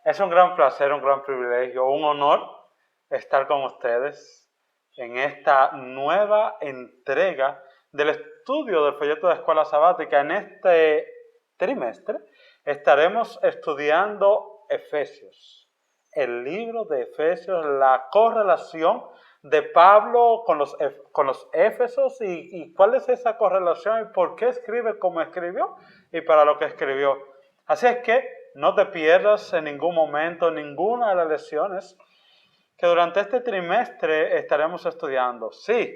Es un gran placer, un gran privilegio, un honor estar con ustedes en esta nueva entrega del estudio del folleto de Escuela Sabática. En este trimestre estaremos estudiando Efesios, el libro de Efesios, la correlación de Pablo con los Éfesos y cuál es esa correlación y por qué escribe como escribió y para lo que escribió. Así es que no te pierdas en ningún momento ninguna de las lecciones que durante este trimestre estaremos estudiando. Sí,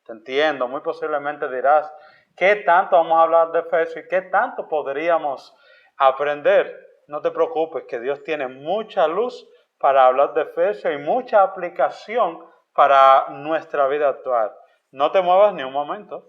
te entiendo, muy posiblemente dirás, ¿qué tanto vamos a hablar de Efesios y qué tanto podríamos aprender? No te preocupes, que Dios tiene mucha luz para hablar de Efesios y mucha aplicación para nuestra vida actual. No te muevas ni un momento.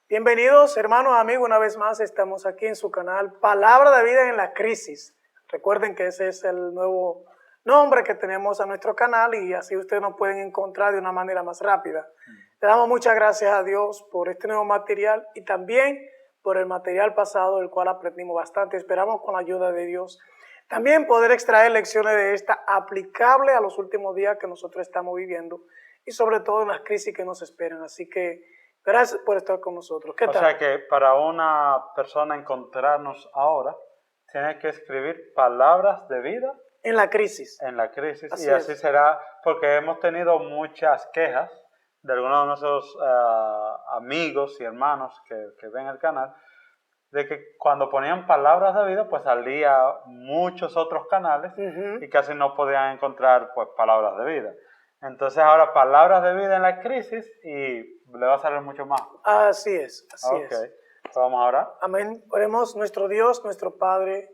Bienvenidos, hermanos, amigos, una vez más estamos aquí en su canal Palabra de Vida en la Crisis. Recuerden que ese es el nuevo nombre que tenemos a nuestro canal y así ustedes nos pueden encontrar de una manera más rápida. Le damos muchas gracias a Dios por este nuevo material y también por el material pasado, del cual aprendimos bastante. Esperamos con la ayuda de Dios también poder extraer lecciones de esta aplicable a los últimos días que nosotros estamos viviendo y sobre todo en las crisis que nos esperan. Así que gracias por estar con nosotros. ¿Qué tal? O sea que para una persona encontrarnos ahora, tiene que escribir palabras de vida en la crisis. En la crisis. Así y así es. Será, porque hemos tenido muchas quejas de algunos de nuestros amigos y hermanos que ven el canal, de que cuando ponían palabras de vida, pues salía muchos otros canales y casi no podían encontrar pues palabras de vida. Entonces ahora palabras de vida en la crisis y le va a salir mucho más. Así es, así es. Pues vamos a orar. Amén. Oremos. Nuestro Dios, nuestro Padre,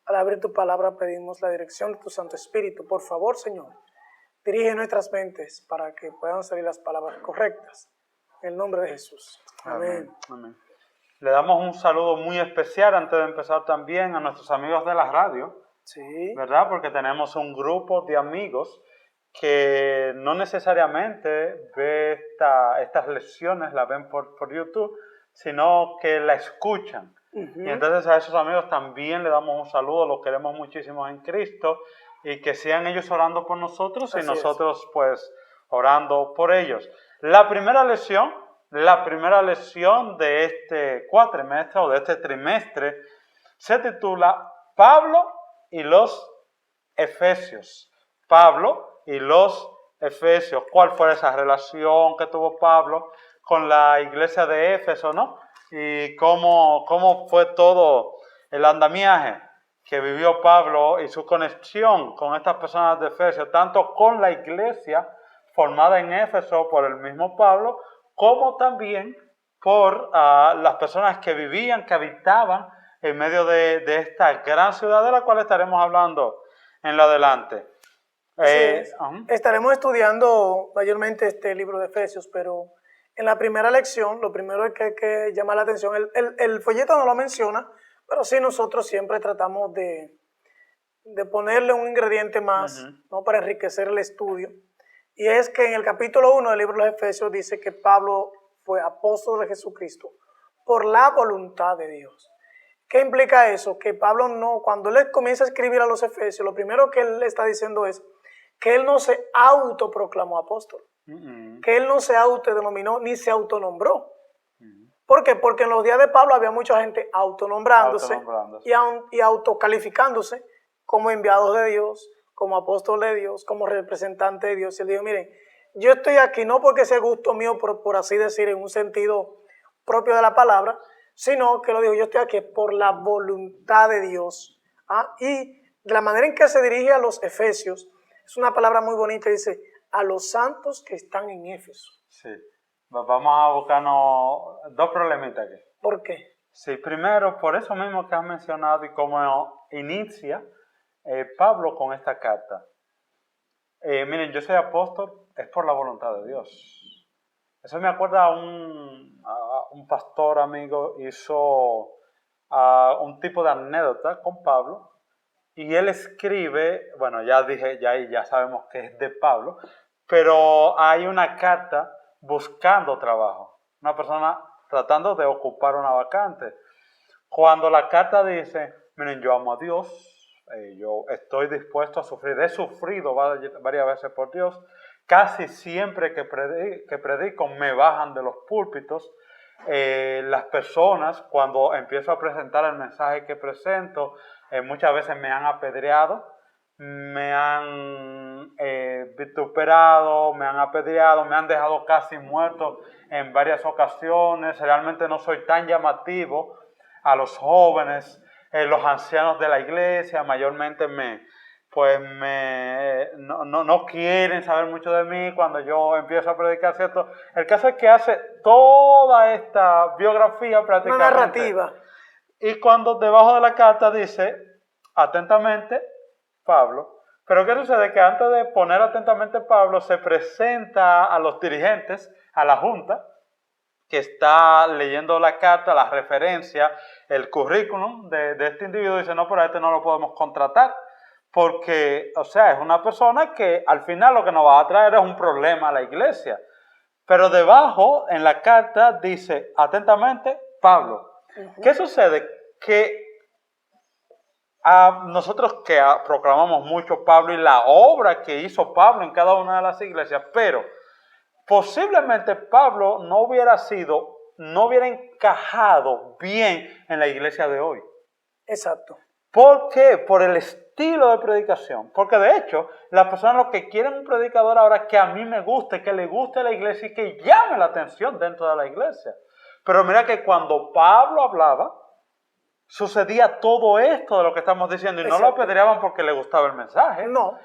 al abrir tu palabra pedimos la dirección de tu Santo Espíritu. Por favor, Señor, dirige nuestras mentes para que puedan salir las palabras correctas. En el nombre de Jesús. Amén. Amén. Le damos un saludo muy especial antes de empezar también a nuestros amigos de la radio. Sí. ¿Verdad? Porque tenemos un grupo de amigos que no necesariamente ve estas lecciones, las ven por YouTube, sino que la escuchan. Y entonces a esos amigos también le damos un saludo, los queremos muchísimo en Cristo y que sigan ellos orando por nosotros y nosotros pues orando por ellos. La primera lección de este cuatrimestre o de este trimestre se titula Pablo y los Efesios. Pablo y los Efesios. ¿Cuál fue esa relación que tuvo Pablo con la iglesia de Éfeso, no? Y cómo fue todo el andamiaje que vivió Pablo y su conexión con estas personas de Efesios, tanto con la iglesia formada en Éfeso por el mismo Pablo, como también por las personas que vivían, que habitaban en medio de esta gran ciudad de la cual estaremos hablando en lo adelante. Estaremos estudiando mayormente este libro de Efesios, pero en la primera lección, lo primero que llama la atención, el folleto no lo menciona, pero sí nosotros siempre tratamos de ponerle un ingrediente más, ¿no? Para enriquecer el estudio. Y es que en el capítulo 1 del libro de los Efesios dice que Pablo fue apóstol de Jesucristo por la voluntad de Dios. ¿Qué implica eso? Que Pablo cuando él comienza a escribir a los Efesios, lo primero que él está diciendo es que él no se autoproclamó apóstol, que él no se autodenominó ni se autonombró. ¿Por qué? Porque en los días de Pablo había mucha gente autonombrándose. Y autocalificándose como enviados de Dios, como apóstol de Dios, como representante de Dios. Y él dijo, miren, yo estoy aquí no porque sea gusto mío, por así decir, en un sentido propio de la palabra, sino que lo digo, yo estoy aquí por la voluntad de Dios. Y de la manera en que se dirige a los efesios, es una palabra muy bonita, dice, a los santos que están en Éfeso. Sí, vamos a buscarnos dos problemitas aquí. ¿Por qué? Sí, primero, por eso mismo que has mencionado y cómo inicia Pablo con esta carta. Miren, yo soy apóstol, es por la voluntad de Dios. Eso me acuerda a un pastor amigo, hizo un tipo de anécdota con Pablo, y él escribe, bueno, ya dije, ya sabemos que es de Pablo, pero hay una carta buscando trabajo, una persona tratando de ocupar una vacante. Cuando la carta dice, miren, yo amo a Dios, yo estoy dispuesto a sufrir, he sufrido varias veces por Dios, casi siempre que predico me bajan de los púlpitos, las personas cuando empiezo a presentar el mensaje que presento, muchas veces me han apedreado, me han vituperado, me han apedreado, me han dejado casi muerto en varias ocasiones. Realmente no soy tan llamativo a los jóvenes, los ancianos de la iglesia mayormente no quieren saber mucho de mí cuando yo empiezo a predicar, ¿cierto? El caso es que hace toda esta biografía prácticamente. Una narrativa. Y cuando debajo de la carta dice, atentamente, Pablo. Pero ¿qué sucede? Que antes de poner atentamente Pablo, se presenta a los dirigentes, a la junta, que está leyendo la carta, la referencia, el currículum de este individuo. Dice, no, pero a este no lo podemos contratar, porque, o sea, es una persona que al final lo que nos va a traer es un problema a la iglesia. Pero debajo, en la carta, dice, atentamente, Pablo. ¿Qué sucede? Que a nosotros que proclamamos mucho Pablo y la obra que hizo Pablo en cada una de las iglesias, pero posiblemente Pablo no hubiera encajado bien en la iglesia de hoy. Exacto. ¿Por qué? Por el estilo de predicación. Porque de hecho, las personas lo que quieren un predicador ahora que a mí me guste, que le guste la iglesia y que llame la atención dentro de la iglesia. Pero mira que cuando Pablo hablaba, sucedía todo esto de lo que estamos diciendo, y no lo apedreaban porque le gustaba el mensaje. No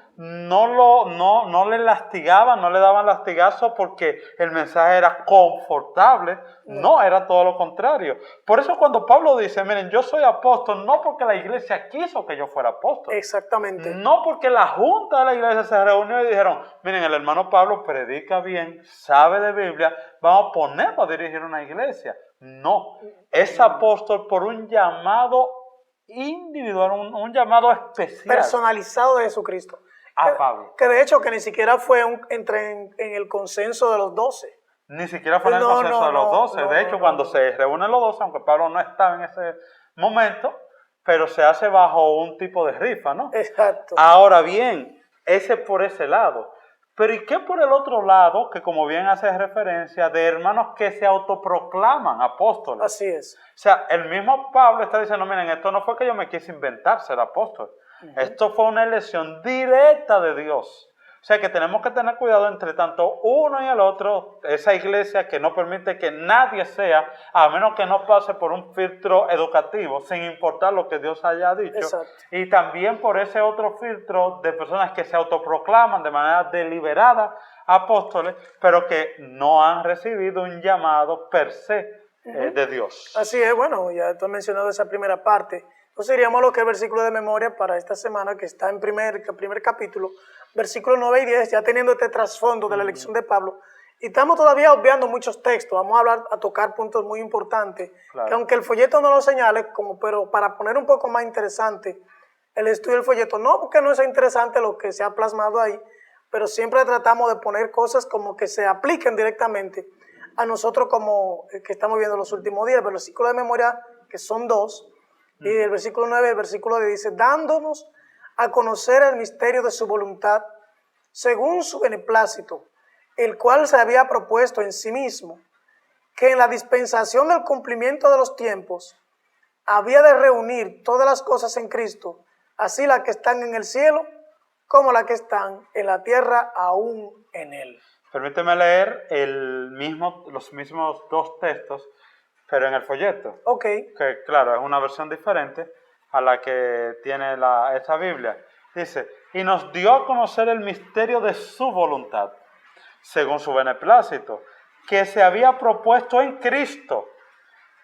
le lastigaban, no le daban lastigazos porque el mensaje era confortable. No, era todo lo contrario. Por eso cuando Pablo dice, miren, yo soy apóstol, no porque la iglesia quiso que yo fuera apóstol. Exactamente. No porque la junta de la iglesia se reunió y dijeron, miren, el hermano Pablo predica bien, sabe de Biblia, vamos a ponerlo a dirigir una iglesia. No, es apóstol por un llamado individual, un llamado especial. Personalizado de Jesucristo. Pablo. Que de hecho que ni siquiera fue en el consenso de los 12. Ni siquiera fue en el consenso de los 12. De hecho, cuando se reúnen los 12, aunque Pablo no estaba en ese momento, pero se hace bajo un tipo de rifa, ¿no? Exacto. Ahora bien, ese por ese lado. Pero ¿y qué por el otro lado, que como bien hace referencia, de hermanos que se autoproclaman apóstoles? Así es. O sea, el mismo Pablo está diciendo, miren, esto no fue que yo me quise inventar ser apóstol. Esto fue una elección directa de Dios. O sea que tenemos que tener cuidado entre tanto uno y el otro, esa iglesia que no permite que nadie sea, a menos que no pase por un filtro educativo, sin importar lo que Dios haya dicho. Exacto. Y también por ese otro filtro de personas que se autoproclaman de manera deliberada apóstoles, pero que no han recibido un llamado per se de Dios. Así es, bueno, ya tú has mencionado esa primera parte. Entonces iríamos a lo que es el versículo de memoria para esta semana, que está en primer capítulo, versículos 9 y 10, ya teniendo este trasfondo de la elección de Pablo. Y estamos todavía obviando muchos textos, vamos a tocar puntos muy importantes, claro, que aunque el folleto no lo señale, pero para poner un poco más interesante el estudio del folleto, no porque no sea interesante lo que se ha plasmado ahí, pero siempre tratamos de poner cosas como que se apliquen directamente a nosotros como que estamos viendo los últimos días. El versículo de memoria, que son 2, y el versículo 9 y el versículo 10 dice, dándonos a conocer el misterio de su voluntad, según su beneplácito, el cual se había propuesto en sí mismo, que en la dispensación del cumplimiento de los tiempos, había de reunir todas las cosas en Cristo, así las que están en el cielo, como las que están en la tierra, aún en él. Permíteme leer los mismos dos textos, pero en el folleto. Ok. Que claro, es una versión diferente a la que tiene esta Biblia. Dice, y nos dio a conocer el misterio de su voluntad, según su beneplácito, que se había propuesto en Cristo,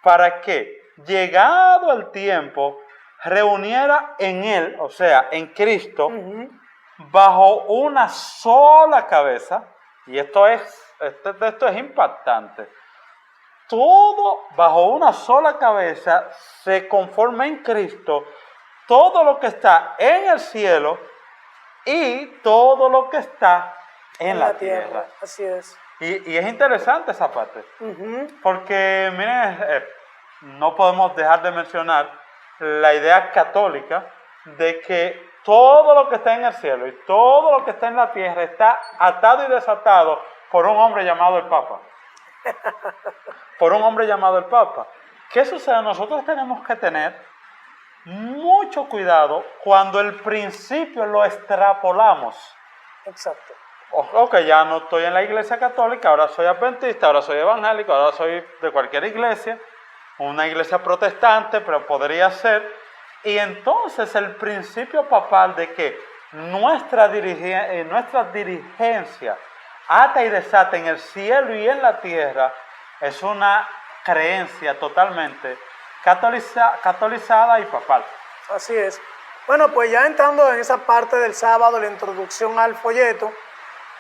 para que, llegado el tiempo, reuniera en Él, o sea, en Cristo, bajo una sola cabeza, y este texto es impactante, todo bajo una sola cabeza se conforma en Cristo, todo lo que está en el cielo y todo lo que está en la tierra. Así es. Y es interesante esa parte, porque miren, no podemos dejar de mencionar la idea católica de que todo lo que está en el cielo y todo lo que está en la tierra está atado y desatado por un hombre llamado el Papa. Por un hombre llamado el Papa. ¿Qué sucede? Nosotros tenemos que tener mucho cuidado cuando el principio lo extrapolamos. Exacto. Ok, ya no estoy en la iglesia católica, ahora soy adventista, ahora soy evangélico, ahora soy de cualquier iglesia, una iglesia protestante, pero podría ser. Y entonces el principio papal de que nuestra dirigencia ata y desata en el cielo y en la tierra es una creencia totalmente catolizada y papal. Así es. Bueno, pues ya entrando en esa parte del sábado, la introducción al folleto,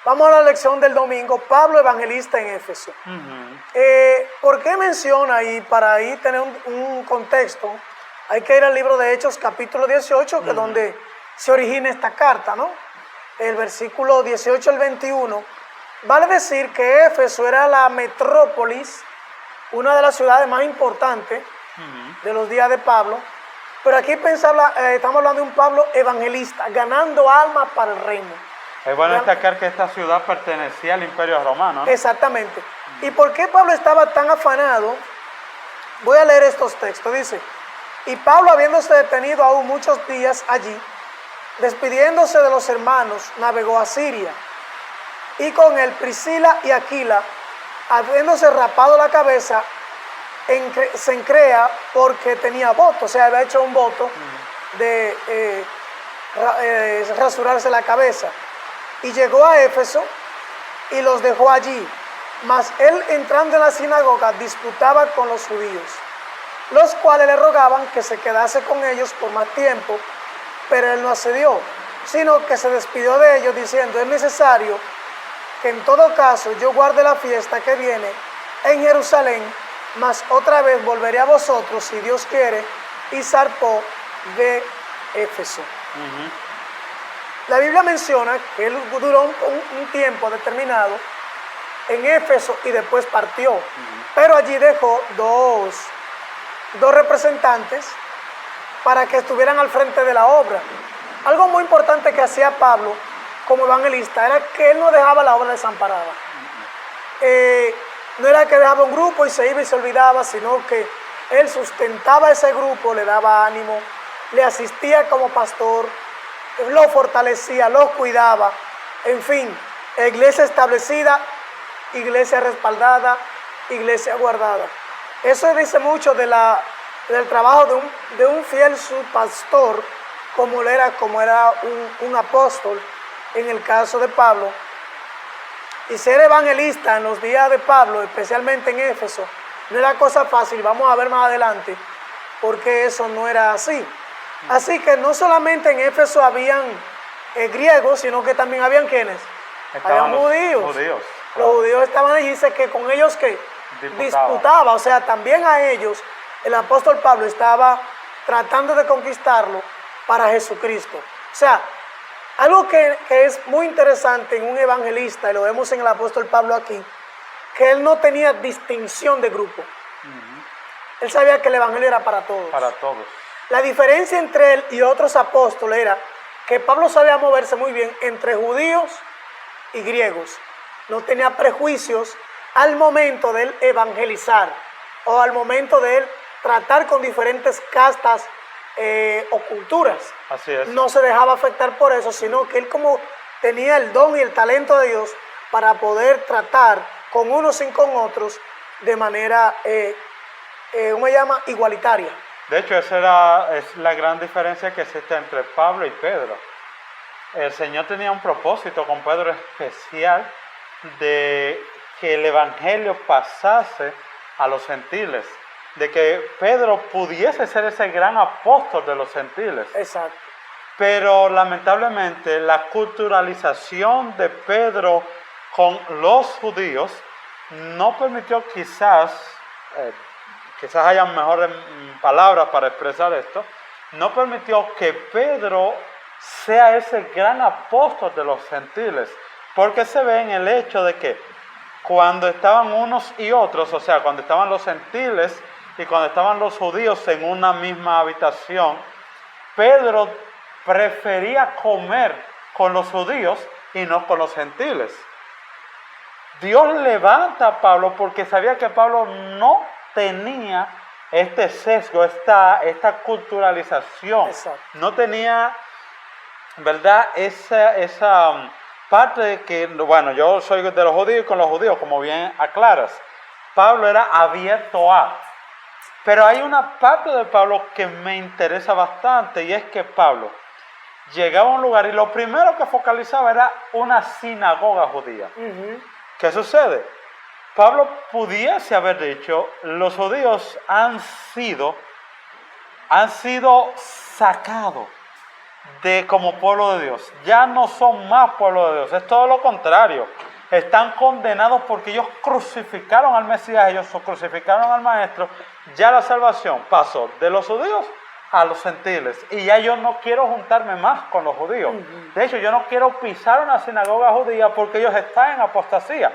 vamos a la lección del domingo, Pablo evangelista en Éfeso. ¿Por qué menciona? Y para ahí tener un contexto, hay que ir al libro de Hechos, capítulo 18, que es donde se origina esta carta, ¿no? El versículo 18 al 21, vale decir que Éfeso era la metrópolis, una de las ciudades más importantes de los días de Pablo, pero aquí estamos hablando de un Pablo evangelista, ganando almas para el reino. Es bueno destacar que esta ciudad pertenecía al Imperio Romano, ¿no? Exactamente. ¿Y por qué Pablo estaba tan afanado? Voy a leer estos textos. Dice, y Pablo, habiéndose detenido aún muchos días allí, despidiéndose de los hermanos, navegó a Siria. Y con él Priscila y Aquila, habiéndose rapado la cabeza, se encrea porque tenía voto. O sea, había hecho un voto de rasurarse la cabeza. Y llegó a Éfeso y los dejó allí. Mas él, entrando en la sinagoga, disputaba con los judíos, los cuales le rogaban que se quedase con ellos por más tiempo, pero él no accedió, sino que se despidió de ellos diciendo, es necesario que en todo caso yo guarde la fiesta que viene en Jerusalén, mas otra vez volveré a vosotros, si Dios quiere, y zarpó de Éfeso. La Biblia menciona que él duró un tiempo determinado en Éfeso y después partió. Pero allí dejó dos representantes para que estuvieran al frente de la obra. Algo muy importante que hacía Pablo como evangelista era que él no dejaba la obra desamparada. No era que dejaba un grupo y se iba y se olvidaba, sino que él sustentaba ese grupo, le daba ánimo, le asistía como pastor, lo fortalecía, lo cuidaba, en fin, iglesia establecida, iglesia respaldada, iglesia guardada. Eso dice mucho del trabajo de un fiel subpastor, como era un apóstol en el caso de Pablo. Y ser evangelista en los días de Pablo, especialmente en Éfeso, no era cosa fácil. Vamos a ver más adelante porque eso no era así. Así que no solamente en Éfeso habían griegos, sino que también habían ¿quiénes? Habían judíos. Claro. Los judíos estaban allí, dice que con ellos que disputaba, o sea, también a ellos el apóstol Pablo estaba tratando de conquistarlo para Jesucristo. O sea, algo que es muy interesante en un evangelista, y lo vemos en el apóstol Pablo aquí, que él no tenía distinción de grupo. Él sabía que el evangelio era para todos. Para todos. La diferencia entre él y otros apóstoles era que Pablo sabía moverse muy bien entre judíos y griegos. No tenía prejuicios al momento de él evangelizar o al momento de él tratar con diferentes castas o culturas. Así es. No se dejaba afectar por eso, sino que él, como tenía el don y el talento de Dios, para poder tratar con unos y con otros de manera, ¿cómo se llama? Igualitaria. De hecho, es la gran diferencia que existe entre Pablo y Pedro. El Señor tenía un propósito con Pedro especial de que el Evangelio pasase a los gentiles, de que Pedro pudiese ser ese gran apóstol de los gentiles. Exacto. Pero lamentablemente la culturalización de Pedro con los judíos no permitió quizás hayan mejores palabras para expresar esto, no permitió que Pedro sea ese gran apóstol de los gentiles, porque se ve en el hecho de que cuando estaban unos y otros, o sea, cuando estaban los gentiles y cuando estaban los judíos en una misma habitación, Pedro prefería comer con los judíos y no con los gentiles. Dios levanta a Pablo porque sabía que Pablo no tenía este sesgo, esta culturalización. Exacto. No tenía, ¿verdad?, esa parte de que, bueno, yo soy de los judíos y con los judíos, como bien aclaras. Pablo era abierto a. Pero hay una parte de Pablo que me interesa bastante, y es que Pablo llegaba a un lugar y lo primero que focalizaba era una sinagoga judía. ¿Qué sucede? Pablo pudiese haber dicho, los judíos han sido sacados como pueblo de Dios. Ya no son más pueblo de Dios, es todo lo contrario. Están condenados porque ellos crucificaron al Mesías, ellos crucificaron al Maestro. Ya la salvación pasó de los judíos a los gentiles. Y ya yo no quiero juntarme más con los judíos. De hecho, yo no quiero pisar una sinagoga judía porque ellos están en apostasía.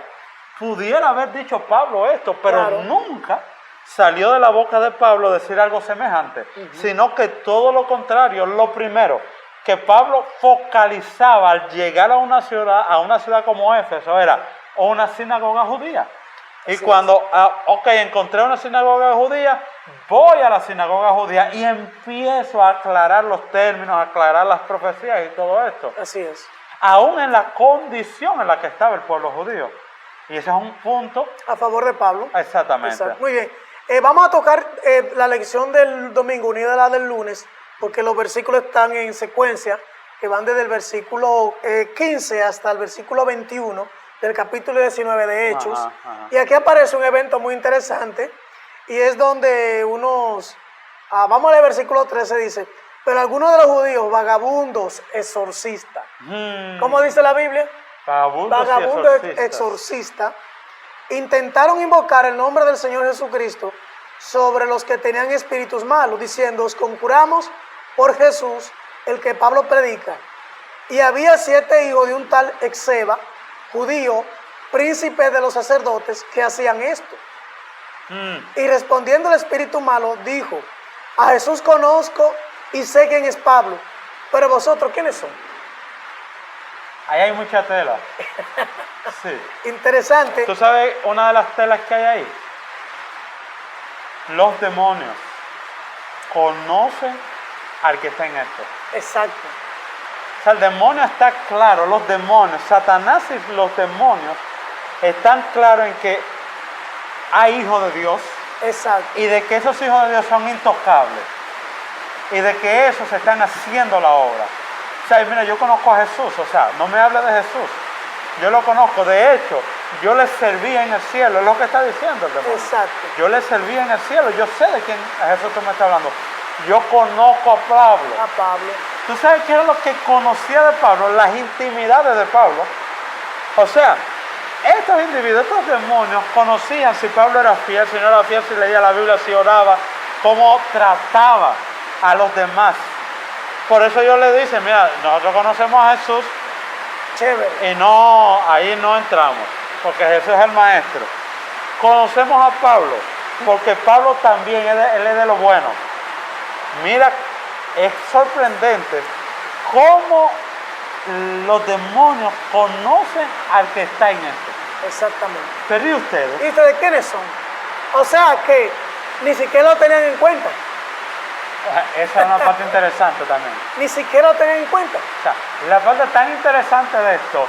Pudiera haber dicho Pablo esto, pero claro, nunca salió de la boca de Pablo decir algo semejante, sino que todo lo contrario. Lo primero que Pablo focalizaba al llegar a una ciudad como Éfeso era una sinagoga judía. Y cuando, encontré una sinagoga judía, voy a la sinagoga judía y empiezo a aclarar los términos, a aclarar las profecías y todo esto. Así es. Aún en la condición en la que estaba el pueblo judío. Y ese es un punto a favor de Pablo. Exactamente. Exacto. Muy bien. Vamos a tocar la lección del domingo unida a la del lunes, porque los versículos están en secuencia, que van desde el versículo 15 hasta el versículo 21 del capítulo 19 de Hechos. Ajá. Y aquí aparece un evento muy interesante, y es donde vamos a leer el versículo 13, dice, pero algunos de los judíos, vagabundos, exorcistas. ¿Cómo dice la Biblia? Vagabundos exorcistas intentaron invocar el nombre del Señor Jesucristo sobre los que tenían espíritus malos, diciendo, os conjuramos por Jesús, el que Pablo predica. Y había 7 hijos de un tal Exeba, judío, príncipe de los sacerdotes, que hacían esto. Y respondiendo el espíritu malo, dijo, a Jesús conozco y sé quién es Pablo, pero vosotros, ¿quiénes son? Ahí hay mucha tela. Sí. Interesante. ¿Tú sabes una de las telas que hay ahí? Los demonios conocen al que está en esto. Exacto. O sea, el demonio está claro, los demonios, Satanás y los demonios están claros en que hay hijos de Dios. Exacto. Y de que esos hijos de Dios son intocables. Y de que esos están haciendo la obra. O sea, mira, yo conozco a Jesús, o sea, no me hable de Jesús. Yo lo conozco, de hecho, yo le servía en el cielo, es lo que está diciendo el demonio. Exacto. Yo le servía en el cielo, yo sé de quién Jesús tú me estás hablando. Yo conozco a Pablo. A Pablo. ¿Tú sabes qué era lo que conocía de Pablo? Las intimidades de Pablo. O sea, estos individuos, estos demonios, conocían si Pablo era fiel, si no era fiel, si leía la Biblia, si oraba, cómo trataba a los demás. Por eso ellos le dicen, mira, nosotros conocemos a Jesús. Chévere. Y no, ahí no entramos, porque Jesús es el maestro. Conocemos a Pablo, porque Pablo también, él es de lo bueno. Mira, es sorprendente cómo los demonios conocen al que está en esto. Exactamente. Pero ¿y ustedes? ¿Y ustedes quiénes son? O sea que ni siquiera lo tenían en cuenta. Esa es una parte interesante también. Ni siquiera lo tenían en cuenta. O sea, la parte tan interesante de esto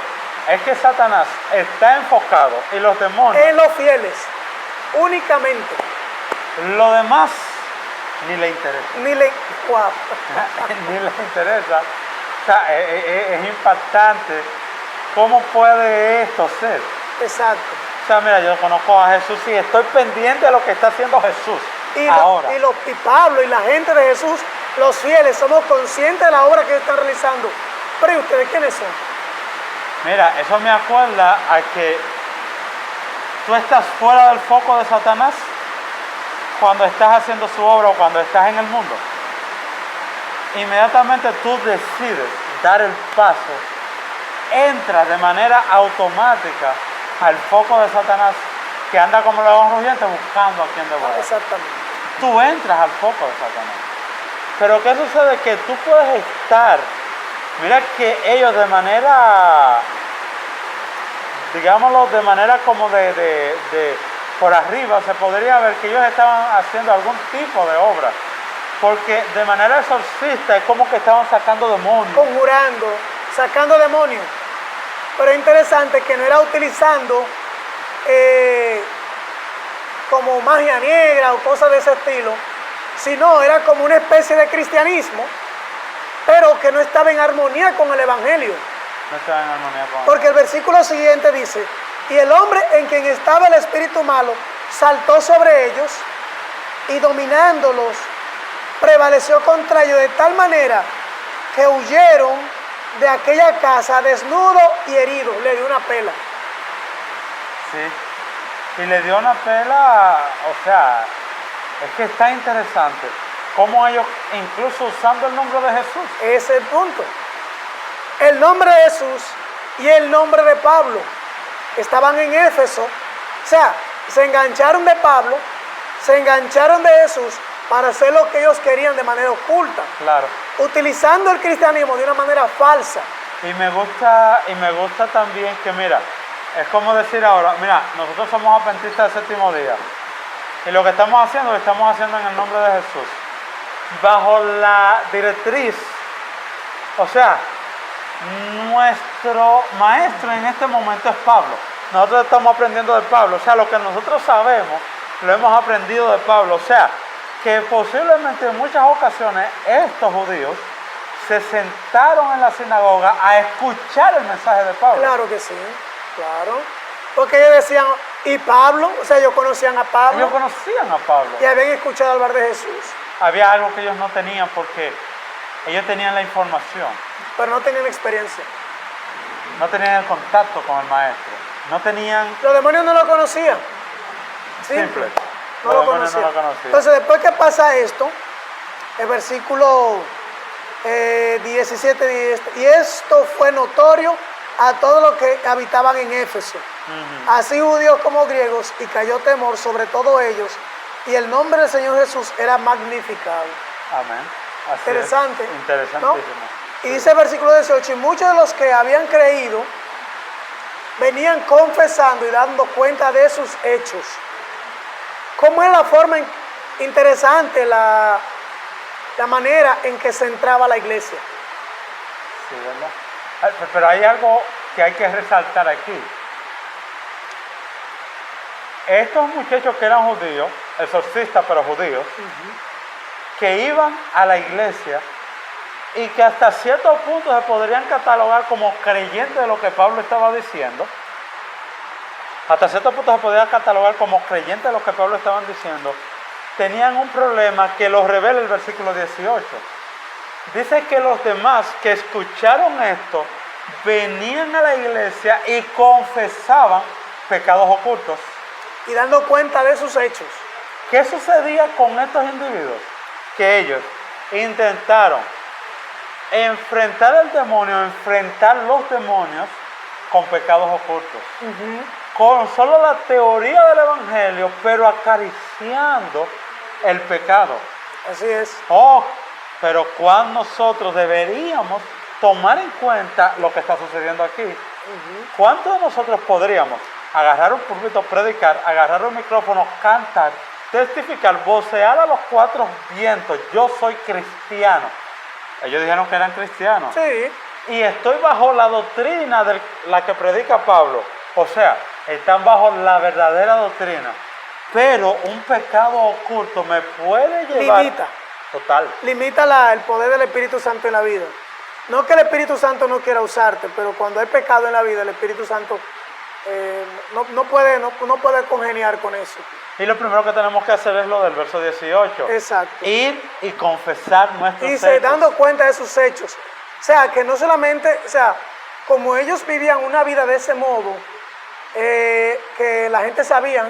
es que Satanás está enfocado y los demonios en los fieles, únicamente. Lo demás ni le interesa. Ni le... Wow. Ni le interesa. O sea, es impactante. ¿Cómo puede esto ser? Exacto. O sea, mira, yo conozco a Jesús y estoy pendiente de lo que está haciendo Jesús ahora. Y Pablo y la gente de Jesús, los fieles, somos conscientes de la obra que ellos están realizando. Pero ¿y ustedes quiénes son? Mira, eso me acuerda a que tú estás fuera del foco de Satanás cuando estás haciendo su obra o cuando estás en el mundo. Inmediatamente tú decides dar el paso, entras de manera automática al foco de Satanás que anda como león rugiente buscando a quien devorar. Exactamente. Tú entras al foco de Satanás. Pero ¿qué sucede? Que tú puedes estar, mira que ellos de manera, digámoslo, de manera como por arriba, se podría ver que ellos estaban haciendo algún tipo de obra. Porque de manera exorcista es como que estaban sacando demonios. Conjurando, sacando demonios. Pero es interesante que no era utilizando como magia negra o cosas de ese estilo, sino era como una especie de cristianismo, pero que no estaba en armonía con el Evangelio. No estaba en armonía con Porque el versículo siguiente dice, y el hombre en quien estaba el espíritu malo saltó sobre ellos y dominándolos prevaleció contra ellos de tal manera que huyeron de aquella casa desnudo y herido. Le dio una pela. Sí, y le dio una pela, o sea, es que está interesante cómo ellos, incluso usando el nombre de Jesús. Ese es el punto. El nombre de Jesús y el nombre de Pablo estaban en Éfeso. O sea, se engancharon de Pablo, se engancharon de Jesús para hacer lo que ellos querían de manera oculta. Claro. Utilizando el cristianismo de una manera falsa. Y me gusta también que, mira, es como decir ahora, mira, nosotros somos adventistas del séptimo día. Y lo que estamos haciendo, lo estamos haciendo en el nombre de Jesús. Bajo la directriz, o sea, nuestro maestro en este momento es Pablo. Nosotros estamos aprendiendo de Pablo. O sea, lo que nosotros sabemos, lo hemos aprendido de Pablo. O sea, que posiblemente en muchas ocasiones estos judíos se sentaron en la sinagoga a escuchar el mensaje de Pablo. Claro que sí, claro. Porque ellos decían, ¿y Pablo? O sea, ellos conocían a Pablo. Ellos conocían a Pablo. Y habían escuchado hablar de Jesús. Había algo que ellos no tenían porque ellos tenían la información. Pero no tenían experiencia. No tenían el contacto con el maestro. No tenían... Los demonios no lo conocían. Simple. No lo conocían. Entonces, después que pasa esto, el versículo 17 dice, y esto fue notorio a todos los que habitaban en Éfeso, así judíos como griegos, y cayó temor sobre todos ellos, y el nombre del Señor Jesús era magnificado. Amén. Así interesante. Interesantísimo. ¿No? Y dice el versículo 18, y muchos de los que habían creído venían confesando y dando cuenta de sus hechos. ¿Cómo es la forma interesante, la manera en que se entraba a la iglesia? Sí, ¿verdad? Pero hay algo que hay que resaltar aquí. Estos muchachos que eran judíos, exorcistas pero judíos, que iban a la iglesia y que hasta cierto punto se podrían catalogar como creyentes de lo que Pablo estaba diciendo, hasta cierto punto se podría catalogar como creyentes de lo que Pablo estaba diciendo, tenían un problema que lo revela el versículo 18. Dice que los demás que escucharon esto venían a la iglesia y confesaban pecados ocultos. Y dando cuenta de sus hechos. ¿Qué sucedía con estos individuos? Que ellos intentaron enfrentar al demonio, enfrentar los demonios con pecados ocultos. Con solo la teoría del evangelio, pero acariciando el pecado. Así es. Pero cuando nosotros deberíamos tomar en cuenta lo que está sucediendo aquí. ¿Cuántos de nosotros podríamos agarrar un púlpito, predicar, agarrar un micrófono, cantar, testificar, vocear a los cuatro vientos, yo soy cristiano? Ellos dijeron que eran cristianos. Sí. y estoy bajo la doctrina de la que predica Pablo. O sea, están bajo la verdadera doctrina. Pero un pecado oculto me puede llevar... Limita. Total. Limita el poder del Espíritu Santo en la vida. No que el Espíritu Santo no quiera usarte, pero cuando hay pecado en la vida, el Espíritu Santo no puede congeniar con eso. Y lo primero que tenemos que hacer es lo del verso 18. Exacto. Ir y confesar nuestros hechos. Dice, dando cuenta de sus hechos. O sea, que no solamente, o sea, como ellos vivían una vida de ese modo, que la gente sabía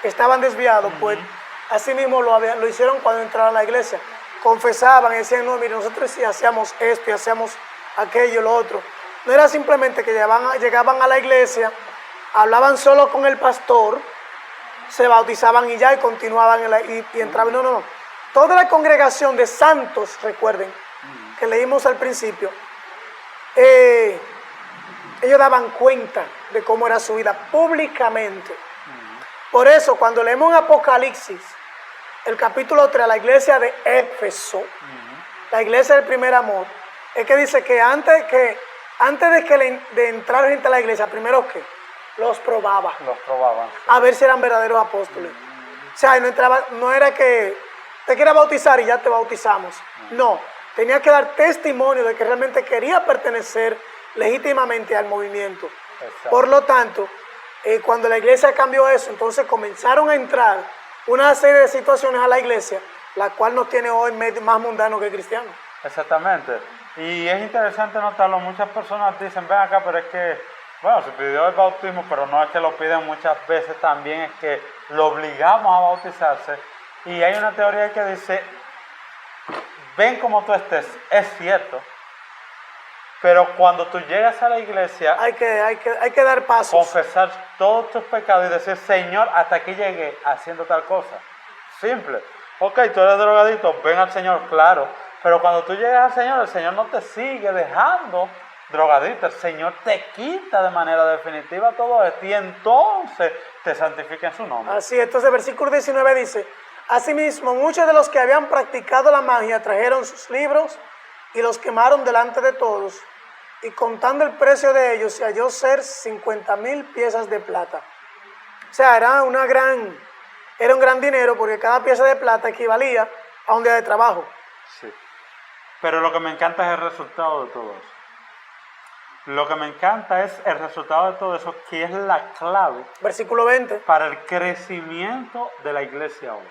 que estaban desviados, pues así mismo lo hicieron cuando entraron a la iglesia. Confesaban y decían, no, mire, nosotros sí hacíamos esto y hacíamos aquello, lo otro. No era simplemente que llegaban a la iglesia, hablaban solo con el pastor, se bautizaban y ya, y continuaban y entraban. No. Toda la congregación de santos, recuerden, que leímos al principio, ellos daban cuenta de cómo era su vida públicamente. Por eso, cuando leemos en Apocalipsis, el capítulo 3, a la iglesia de Éfeso, la iglesia del primer amor, es que dice que antes de entrar gente a la iglesia, primero que los probaba. Los probaban. A ver si eran verdaderos apóstoles. O sea, no era que te quieras bautizar y ya te bautizamos. No, tenía que dar testimonio de que realmente quería pertenecer legítimamente al movimiento. Exacto. Por lo tanto, cuando la iglesia cambió eso, entonces comenzaron a entrar una serie de situaciones a la iglesia, la cual nos tiene hoy más mundanos que cristianos. Exactamente. Y es interesante notarlo, muchas personas dicen, ven acá, pero es que, bueno, se pidió el bautismo, pero no es que lo piden muchas veces, también es que lo obligamos a bautizarse. Y hay una teoría que dice, ven como tú estés, es cierto, pero cuando tú llegas a la iglesia, hay que dar pasos. Confesar todos tus pecados y decir, Señor, hasta aquí llegué haciendo tal cosa. Simple. Ok, tú eres drogadito, ven al Señor, claro. Pero cuando tú llegas al Señor, el Señor no te sigue dejando drogadito. El Señor te quita de manera definitiva todo esto y entonces te santifica en su nombre. Así, entonces versículo 19 dice, asimismo, muchos de los que habían practicado la magia trajeron sus libros y los quemaron delante de todos, y contando el precio de ellos, se halló ser 50,000 piezas de plata. O sea, era un gran dinero, porque cada pieza de plata equivalía a un día de trabajo. Sí. Pero lo que me encanta es el resultado de todo eso. Lo que me encanta es el resultado de todo eso, que es la clave. Versículo 20. Para el crecimiento de la iglesia hoy.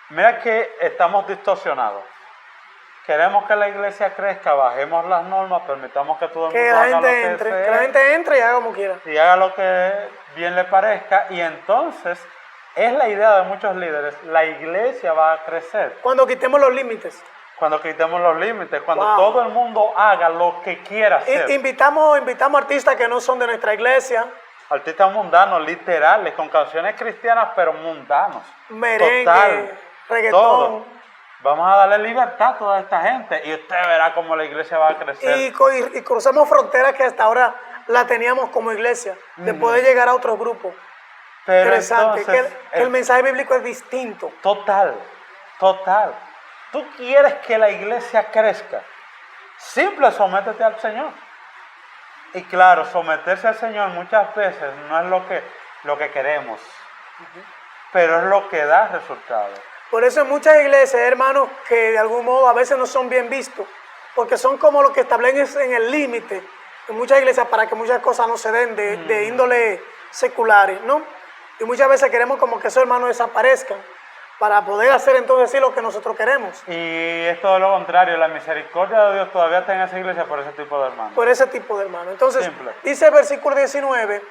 Mira que estamos distorsionados. Queremos que la iglesia crezca, bajemos las normas, permitamos que todo el mundo haga lo que desee, que la gente entre y haga como quiera. Y haga lo que bien le parezca. Y entonces, es la idea de muchos líderes, la iglesia va a crecer. Cuando quitemos los límites. Cuando quitemos los límites, cuando todo el mundo haga lo que quiera hacer. Invitamos artistas que no son de nuestra iglesia. Artistas mundanos, literales, con canciones cristianas, pero mundanos. Merengue, reggaetón. Todo. Vamos a darle libertad a toda esta gente y usted verá cómo la iglesia va a crecer. Y cruzamos fronteras que hasta ahora la teníamos como iglesia, de poder llegar a otros grupos. Pero interesante, entonces, que el mensaje bíblico es distinto. Total. Tú quieres que la iglesia crezca. Simple, sométete al Señor. Y claro, someterse al Señor muchas veces no es lo que queremos, pero es lo que da resultados. Por eso en muchas iglesias, hermanos, que de algún modo a veces no son bien vistos, porque son como los que establecen el límite en muchas iglesias para que muchas cosas no se den de índole seculares, ¿no? Y muchas veces queremos como que esos hermanos desaparezcan para poder hacer entonces sí lo que nosotros queremos. Y es todo lo contrario, la misericordia de Dios todavía está en esa iglesia por ese tipo de hermanos. Por ese tipo de hermanos. Entonces, simple. Dice el versículo 19,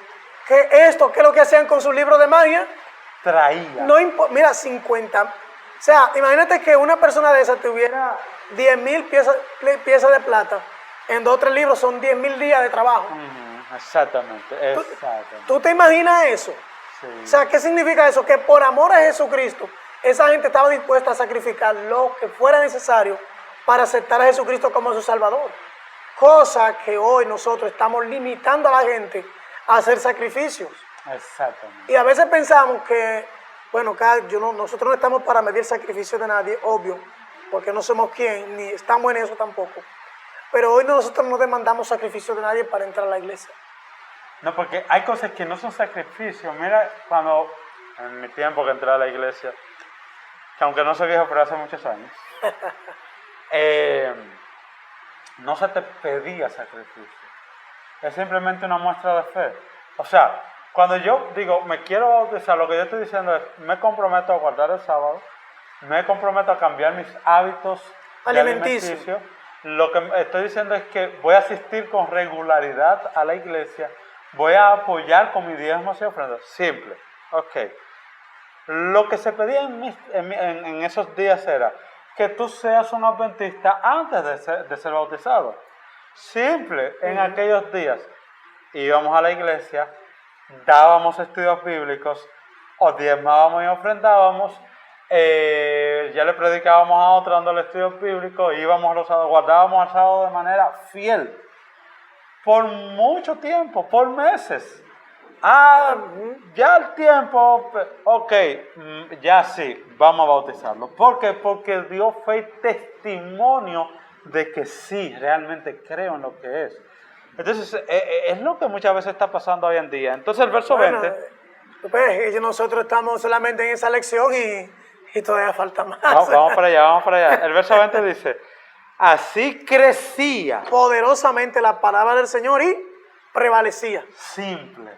que esto, ¿qué es lo que hacían con sus libros de magia? Traía. Mira, 50. O sea, imagínate que una persona de esa tuviera 10,000 piezas de plata. En 2 o 3 libros son 10,000 días de trabajo. Exactamente. ¿Tú te imaginas eso? Sí. O sea, ¿qué significa eso? Que por amor a Jesucristo, esa gente estaba dispuesta a sacrificar lo que fuera necesario para aceptar a Jesucristo como su Salvador. Cosa que hoy nosotros estamos limitando a la gente a hacer sacrificios. Exactamente. Y a veces pensamos que, bueno, nosotros no estamos para medir sacrificios de nadie, obvio, porque no somos quien, ni estamos en eso tampoco. Pero hoy nosotros no demandamos sacrificio de nadie para entrar a la iglesia. No, porque hay cosas que no son sacrificios. Mira, cuando en mi tiempo que entré a la iglesia, que aunque no soy viejo, pero hace muchos años, no se te pedía sacrificio. Es simplemente una muestra de fe. O sea, cuando yo digo, me quiero bautizar, lo que yo estoy diciendo es, me comprometo a guardar el sábado, me comprometo a cambiar mis hábitos alimenticios. Lo que estoy diciendo es que voy a asistir con regularidad a la iglesia, voy a apoyar con mi diezmo y ofrendas. Simple. Ok. Lo que se pedía en esos días era que tú seas un adventista antes de ser bautizado. Simple. En aquellos días íbamos a la iglesia, dábamos estudios bíblicos, o diezmábamos y ofrendábamos, ya le predicábamos a otro dándole estudios bíblicos, íbamos los sábados, guardábamos el sábado de manera fiel. Por mucho tiempo, por meses. Ya el tiempo, ok, ya sí, vamos a bautizarlo. ¿Por qué? Porque dio fe y testimonio de que sí, realmente creo en lo que es. Entonces, es lo que muchas veces está pasando hoy en día. Entonces, el verso 20... Pues nosotros estamos solamente en esa lección y todavía falta más. Vamos para allá, vamos para allá. El verso 20 dice, así crecía poderosamente la palabra del Señor y prevalecía. Simple.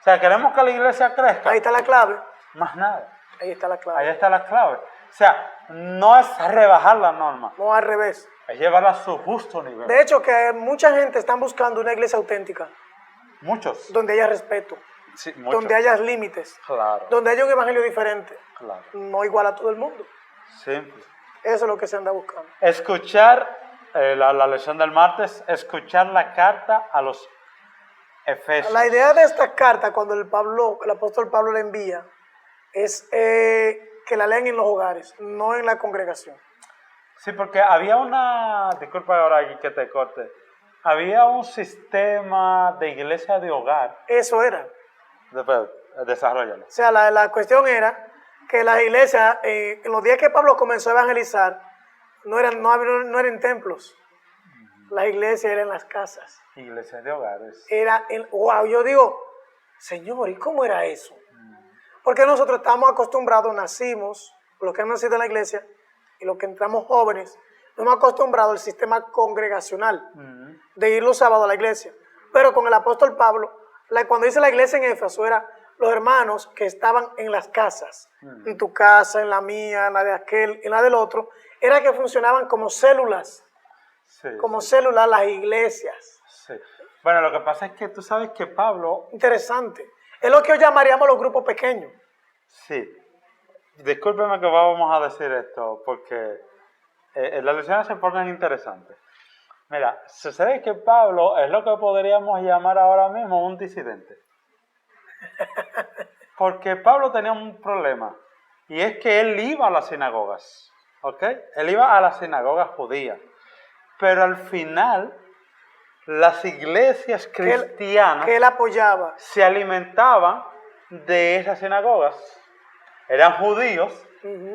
O sea, queremos que la iglesia crezca. Ahí está la clave. Más nada. Ahí está la clave. Ahí está la clave. O sea, no es rebajar la norma. No, al revés. Es llevarla a su justo nivel. De hecho, que mucha gente está buscando una iglesia auténtica. Muchos. Donde haya respeto. Sí, muchos. Donde haya límites. Claro. Donde haya un evangelio diferente. Claro. No igual a todo el mundo. Simple. Eso es lo que se anda buscando. Escuchar, la lección del martes, escuchar la carta a los Efesios. La idea de esta carta, cuando el apóstol Pablo la envía, es que la lean en los hogares, no en la congregación. Sí, porque había disculpa ahora aquí que te corte, había un sistema de iglesia de hogar. Eso era. Desarrollalo. O sea, la cuestión era que las iglesias, en los días que Pablo comenzó a evangelizar, no eran templos. Las iglesias eran las casas. Iglesias de hogares. Wow, yo digo, Señor, ¿y cómo era eso? Porque nosotros estamos acostumbrados, nacimos, los que han nacido en la iglesia y los que entramos jóvenes, nos hemos acostumbrado al sistema congregacional de ir los sábados a la iglesia. Pero con el apóstol Pablo, cuando dice la iglesia en Éfeso, era los hermanos que estaban en las casas, en tu casa, en la mía, en la de aquel, en la del otro, era que funcionaban como células. Sí, como células las iglesias. Sí. Bueno, lo que pasa es que tú sabes que Pablo... Interesante. Es lo que hoy llamaríamos los grupos pequeños. Sí. Discúlpeme que vamos a decir esto, porque las lecciones se ponen interesantes. Mira, sucede que Pablo es lo que podríamos llamar ahora mismo un disidente. Porque Pablo tenía un problema, y es que él iba a las sinagogas, ¿ok? Él iba a las sinagogas judías. Pero al final, las iglesias cristianas que él apoyaba se alimentaban de esas sinagogas. Eran judíos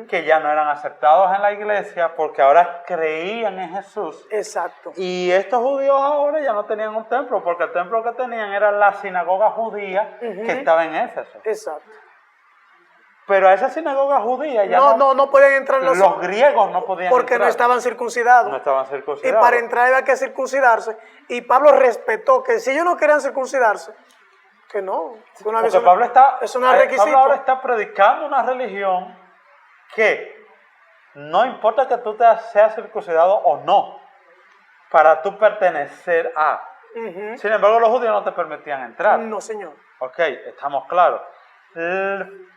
que ya no eran aceptados en la iglesia porque ahora creían en Jesús. Exacto. Y estos judíos ahora ya no tenían un templo porque el templo que tenían era la sinagoga judía que estaba en Éfeso. Exacto. Pero a esa sinagoga judía ya no pueden entrar los griegos no podían porque entrar. No estaban circuncidados. No estaban circuncidados. Y para entrar había que circuncidarse. Y Pablo respetó que si ellos no querían circuncidarse, que no. Porque Pablo ahora está predicando una religión que no importa que tú seas circuncidado o no, para tú pertenecer a. Sin embargo, los judíos no te permitían entrar. No, señor. Ok, estamos claros.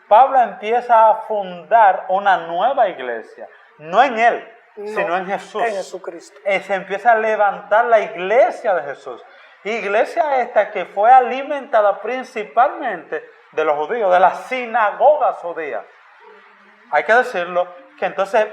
Pablo empieza a fundar una nueva iglesia, no en él, sino en Jesús. En Jesucristo. Se empieza a levantar la iglesia de Jesús. Iglesia esta que fue alimentada principalmente de los judíos, de las sinagogas judías. Hay que decirlo, que entonces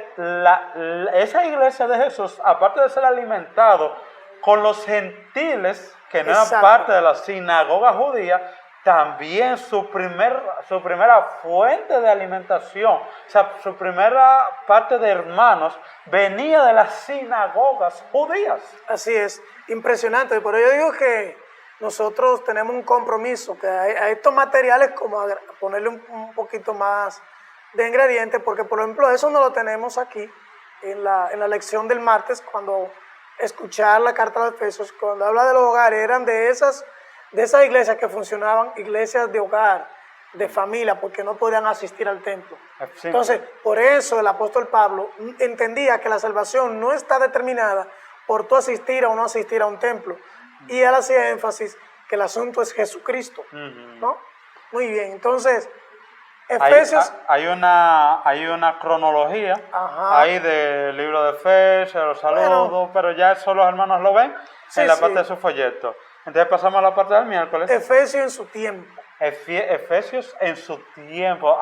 esa iglesia de Jesús, aparte de ser alimentado con los gentiles, que no eran parte de la sinagoga judía, también su primera fuente de alimentación, o sea, su primera parte de hermanos, venía de las sinagogas judías. Así es, impresionante. Por ello digo que nosotros tenemos un compromiso, que a estos materiales como a ponerle un poquito más de ingredientes, porque por ejemplo eso no lo tenemos aquí en la lección del martes, cuando escuchar la carta de Efesios, cuando habla de los hogares, eran de esas iglesias que funcionaban, iglesias de hogar, de familia, porque no podían asistir al templo. Sí. Entonces, por eso el apóstol Pablo entendía que la salvación no está determinada por tú asistir o no asistir a un templo. Y él hacía énfasis que el asunto es Jesucristo, ¿no? Muy bien, entonces, Efesios... Hay una cronología ahí del libro de Efesios, los saludos, bueno, pero ya eso los hermanos lo ven en la parte de su folleto. Entonces pasamos a la parte del miércoles. Efesios en su tiempo. Efesios en su tiempo.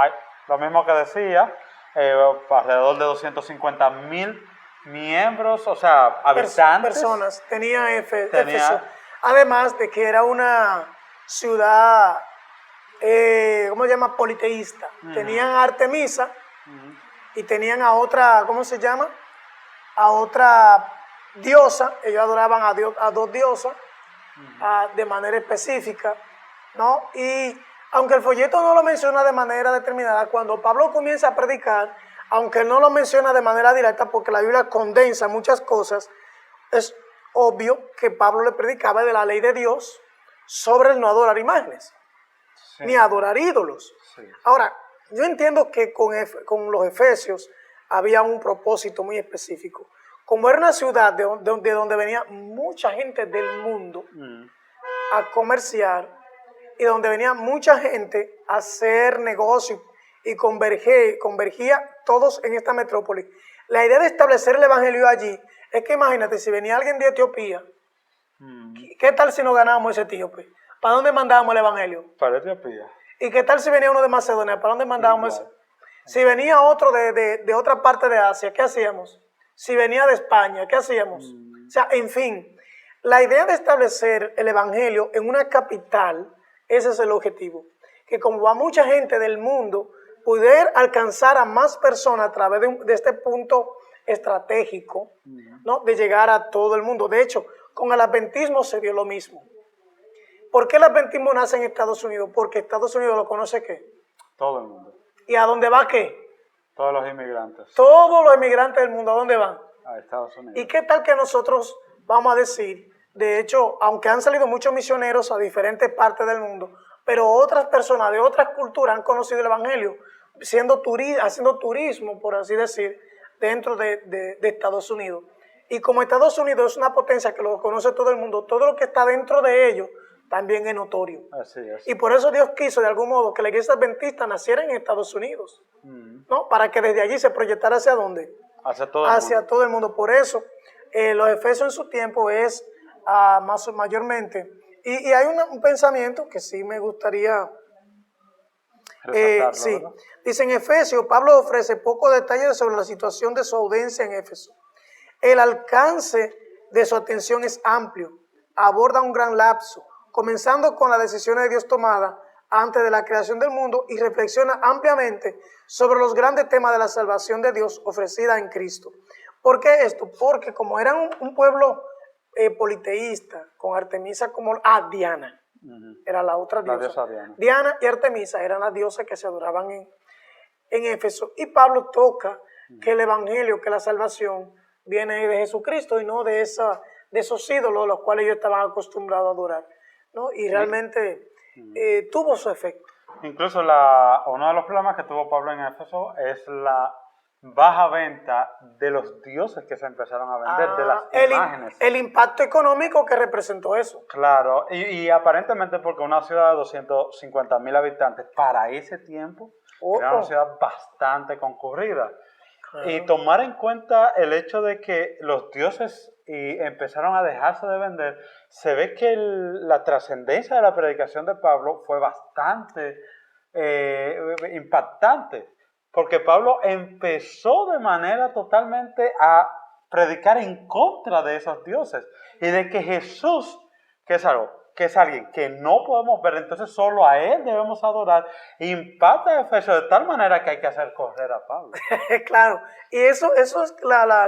Lo mismo que decía, alrededor de 250,000 miembros, o sea, habitantes. Personas. Tenía Éfeso. Además de que era una ciudad, ¿cómo se llama? Politeísta. Tenían a Artemisa y tenían a otra, ¿cómo se llama? A otra diosa. Ellos adoraban a dos diosas. De manera específica, ¿no? Y aunque el folleto no lo menciona de manera determinada, cuando Pablo comienza a predicar, aunque no lo menciona de manera directa porque la Biblia condensa muchas cosas, es obvio que Pablo le predicaba de la ley de Dios sobre el no adorar imágenes, ni adorar ídolos. Sí. Ahora, yo entiendo que con los efesios había un propósito muy específico. Como era una ciudad de donde venía mucha gente del mundo a comerciar y donde venía mucha gente a hacer negocios y convergía todos en esta metrópoli, la idea de establecer el evangelio allí es que imagínate, si venía alguien de Etiopía, ¿qué tal si no ganábamos ese etíope? ¿Para dónde mandábamos el evangelio? Para Etiopía. ¿Y qué tal si venía uno de Macedonia? ¿Para dónde mandábamos ese? Si venía otro de otra parte de Asia, ¿qué hacíamos? Si venía de España, ¿qué hacíamos? O sea, en fin, la idea de establecer el evangelio en una capital, ese es el objetivo. Que como va mucha gente del mundo, poder alcanzar a más personas a través de este punto estratégico, ¿no? De llegar a todo el mundo. De hecho, con el adventismo se dio lo mismo. ¿Por qué el adventismo nace en Estados Unidos? Porque Estados Unidos lo conoce ¿qué? Todo el mundo. ¿Y a dónde va qué? Todos los inmigrantes. Todos los inmigrantes del mundo, ¿a dónde van? A Estados Unidos. ¿Y qué tal que nosotros vamos a decir? De hecho, aunque han salido muchos misioneros a diferentes partes del mundo, pero otras personas de otras culturas han conocido el evangelio, haciendo turismo, por así decir, dentro de Estados Unidos. Y como Estados Unidos es una potencia que lo conoce todo el mundo, todo lo que está dentro de ellos también es notorio. Así es. Y por eso Dios quiso de algún modo que la iglesia adventista naciera en Estados Unidos, ¿no? Para que desde allí se proyectara ¿hacia dónde? Hacia todo el mundo. Por eso los Efesios en su tiempo es mayormente. Y hay un pensamiento que sí me gustaría sí. ¿Verdad? Dice en Efesios, Pablo ofrece pocos detalles sobre la situación de su audiencia en Éfeso. El alcance de su atención es amplio, aborda un gran lapso, comenzando con las decisiones de Dios tomadas antes de la creación del mundo y reflexiona ampliamente sobre los grandes temas de la salvación de Dios ofrecida en Cristo. ¿Por qué esto? Porque como eran un pueblo politeísta, con Artemisa como Diana, era la otra diosa. Diana y Artemisa eran las diosas que se adoraban en Éfeso. Y Pablo toca que el evangelio, que la salvación viene de Jesucristo y no de esos ídolos los cuales ellos estaban acostumbrados a adorar, ¿no? Y realmente tuvo su efecto. Incluso uno de los problemas que tuvo Pablo en Éfeso es la baja venta de los dioses que se empezaron a vender, de las imágenes. El impacto económico que representó eso. Claro, y aparentemente porque una ciudad de 250,000 habitantes para ese tiempo era una ciudad bastante concurrida. Claro. Y tomar en cuenta el hecho de que los dioses empezaron a dejarse de vender, se ve que la trascendencia de la predicación de Pablo fue bastante impactante. Porque Pablo empezó de manera totalmente a predicar en contra de esos dioses y de que Jesús, que es algo que es alguien que no podemos ver, entonces solo a él debemos adorar, impacta a Efesios de tal manera que hay que hacer correr a Pablo. Claro, y eso es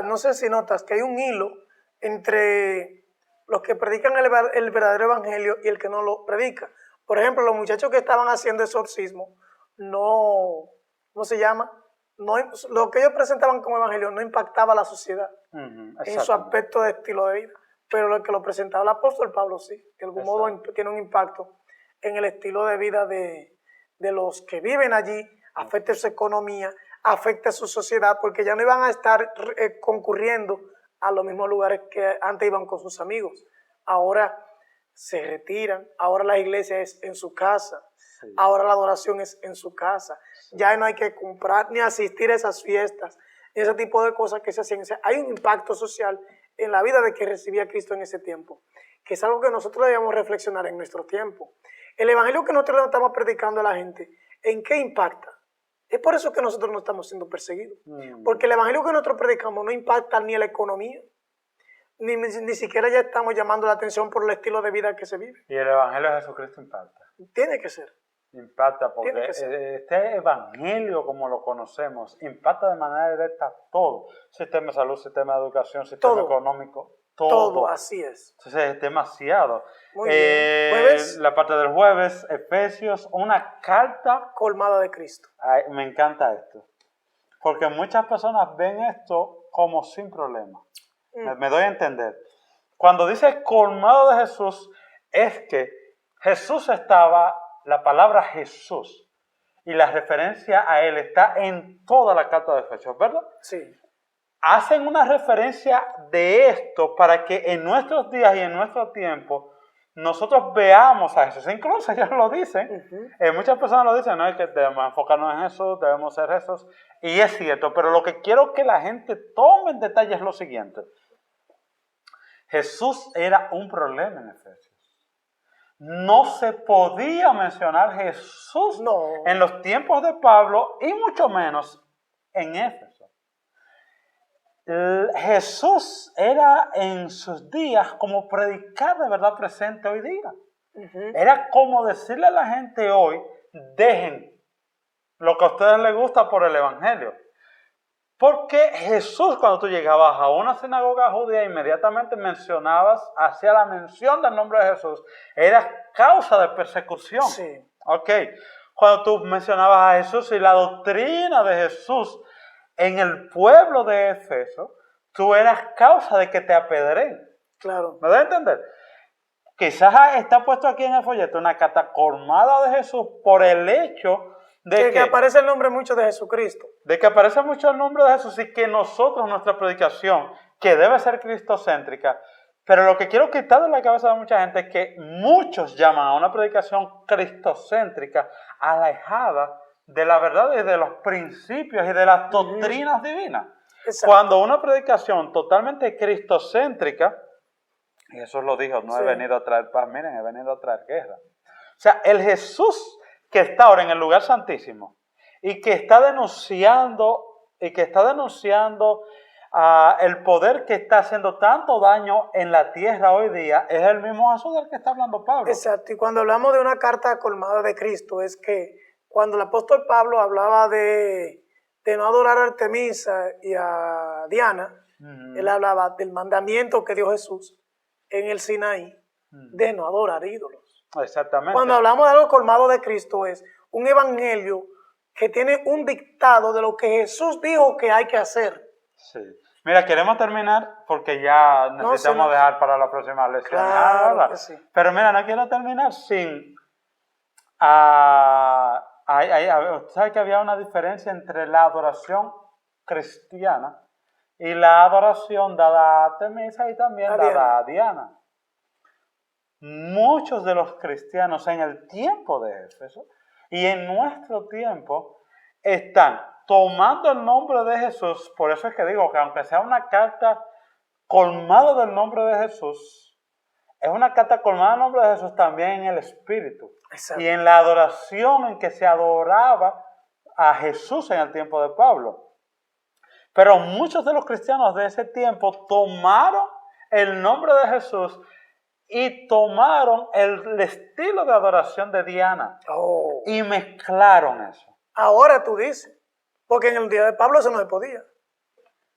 no sé si notas que hay un hilo entre los que predican el verdadero evangelio y el que no lo predica. Por ejemplo, los muchachos que estaban haciendo exorcismo, ¿cómo se llama? No, lo que ellos presentaban como evangelio no impactaba a la sociedad en su aspecto de estilo de vida. Pero lo que lo presentaba el apóstol Pablo sí, de algún modo tiene un impacto en el estilo de vida de los que viven allí, afecta su economía, afecta su sociedad, porque ya no iban a estar concurriendo a los mismos lugares que antes iban con sus amigos. Ahora se retiran, ahora la iglesia es en su casa, ahora la adoración es en su casa. Ya no hay que comprar ni asistir a esas fiestas, ni ese tipo de cosas que se hacían. O sea, hay un impacto social en la vida de que recibía a Cristo en ese tiempo, que es algo que nosotros debemos reflexionar en nuestro tiempo. El evangelio que nosotros estamos predicando a la gente, ¿en qué impacta? Es por eso que nosotros no estamos siendo perseguidos. Porque el evangelio que nosotros predicamos no impacta ni a la economía, ni siquiera ya estamos llamando la atención por el estilo de vida que se vive. Y el evangelio de Jesucristo impacta. Tiene que ser. Impacta porque este evangelio como lo conocemos impacta de manera directa todo. Sistema de salud, sistema de educación, sistema económico, todo. Así es. Entonces es demasiado. Muy bien. ¿Jueves? La parte del jueves, Efesios, una carta colmada de Cristo. Ay, me encanta esto. Porque muchas personas ven esto como sin problema. Me doy a entender. Cuando dice colmado de Jesús, es que Jesús estaba... La palabra Jesús y la referencia a Él está en toda la carta de Efesios, ¿verdad? Sí. Hacen una referencia de esto para que en nuestros días y en nuestro tiempo nosotros veamos a Jesús. Incluso ellos lo dicen, muchas personas lo dicen, ¿no? Es que debemos enfocarnos en Jesús, debemos ser Jesús. Y es cierto, pero lo que quiero que la gente tome en detalle es lo siguiente. Jesús era un problema en Efesios. No se podía mencionar Jesús en los tiempos de Pablo y mucho menos en Éfeso. Jesús era en sus días como predicar de verdad presente hoy día. Era como decirle a la gente hoy, dejen lo que a ustedes les gusta por el evangelio. Porque Jesús, cuando tú llegabas a una sinagoga judía, inmediatamente hacía la mención del nombre de Jesús. Era causa de persecución. Sí. Ok. Cuando tú mencionabas a Jesús y la doctrina de Jesús en el pueblo de Efeso, tú eras causa de que te apedreen. Claro. ¿Me da a entender? Quizás está puesto aquí en el folleto una carta colmada de Jesús por el hecho de que aparece el nombre mucho de Jesucristo. De que aparece mucho el nombre de Jesús y que nosotros, nuestra predicación, que debe ser cristocéntrica, pero lo que quiero quitar de la cabeza de mucha gente es que muchos llaman a una predicación cristocéntrica alejada de la verdad y de los principios y de las doctrinas divinas. Exacto. Cuando una predicación totalmente cristocéntrica, y Jesús lo dijo, no he venido a traer paz, miren, he venido a traer guerra. O sea, el Jesús que está ahora en el lugar santísimo y que está denunciando el poder que está haciendo tanto daño en la tierra hoy día, es el mismo Jesús del que está hablando Pablo. Exacto, y cuando hablamos de una carta colmada de Cristo, es que cuando el apóstol Pablo hablaba de no adorar a Artemisa y a Diana, él hablaba del mandamiento que dio Jesús en el Sinaí, de no adorar ídolos. Exactamente. Cuando hablamos de algo colmado de Cristo es un evangelio que tiene un dictado de lo que Jesús dijo que hay que hacer. Sí. Mira, queremos terminar porque ya necesitamos dejar para la próxima lección. Claro que sí. Pero mira, no quiero terminar sin... ¿Sabes que había una diferencia entre la adoración cristiana y la adoración dada a Artemisa y también dada a Diana? Muchos de los cristianos en el tiempo de Éfeso y en nuestro tiempo están tomando el nombre de Jesús. Por eso es que digo que aunque sea una carta colmada del nombre de Jesús, es una carta colmada del nombre de Jesús también en el Espíritu. Exacto. Y en la adoración en que se adoraba a Jesús en el tiempo de Pablo. Pero muchos de los cristianos de ese tiempo tomaron el nombre de Jesús y tomaron el estilo de adoración de Diana Oh. y mezclaron eso. Ahora tú dices, porque en el día de Pablo eso no se podía.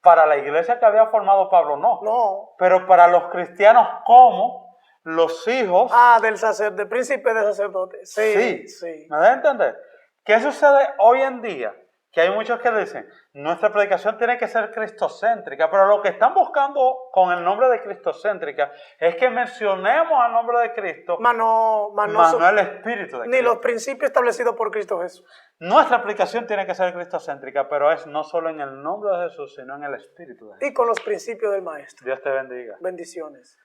Para la iglesia que había formado Pablo, no. No. Pero para los cristianos como los hijos... del príncipe de sacerdote. Sí, sí. ¿Me da a entender? ¿Qué sucede hoy en día? Que hay muchos que dicen, nuestra predicación tiene que ser cristocéntrica, pero lo que están buscando con el nombre de cristocéntrica es que mencionemos al nombre de Cristo, más no el Espíritu de Cristo. Ni los principios establecidos por Cristo Jesús. Nuestra predicación tiene que ser cristocéntrica, pero es no solo en el nombre de Jesús, sino en el Espíritu de Jesús. Y con los principios del Maestro. Dios te bendiga. Bendiciones.